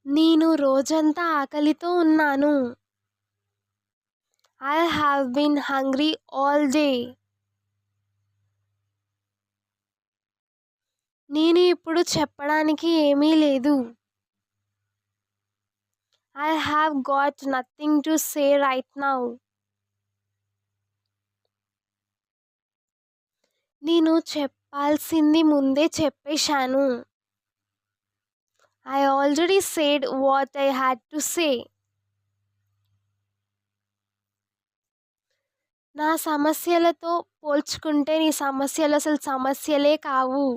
నేను రోజంతా ఆకలితో ఉన్నాను. I have been hungry all day. నేను ఇప్పుడు చెప్పడానికి ఏమీ లేదు. I have got nothing to say right now. నేను చెప్పాల్సింది ముందే చెప్పేశాను. I already said what I had to say. నా సమస్యలతో పోల్చుకుంటే నీ సమస్యలు అసలు సమస్యలే కావు.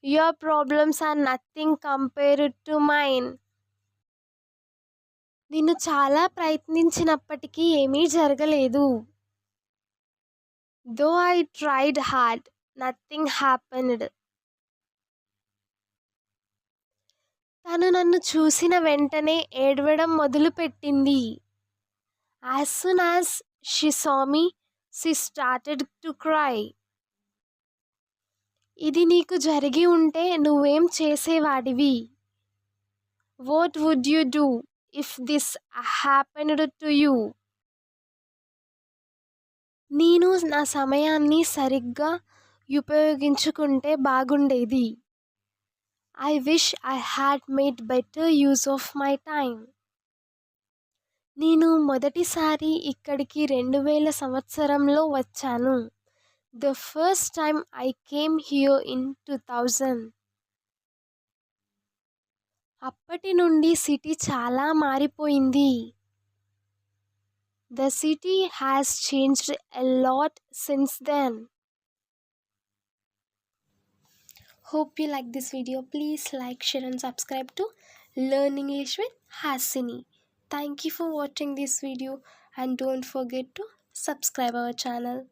Your problems are nothing compared to mine. నేను చాలా ప్రయత్నించినప్పటికీ ఏమీ జరగలేదు. Though I tried hard, nothing happened. తను నన్ను చూసిన వెంటనే ఏడవడం మొదలుపెట్టింది. As soon as she saw me, she started to cry. ఇది నీకు జరిగి ఉంటే నువ్వేం చేసేవాడివి? What would you do if this happened to you? నేను నా సమయాన్ని సరిగ్గా ఉపయోగించుకుంటే బాగుండేది. I wish I had made better use of my time. నేను మొదటిసారి ఇక్కడికి 2000 సంవత్సరంలో వచ్చాను. The first time I came here in 2000. అప్పటి నుండి సిటీ చాలా మారిపోయింది. The city has changed a lot since then. Hope you like this video. Please like, share and subscribe to Learn English with Hasini. Thank you for watching this video and don't forget to subscribe our channel.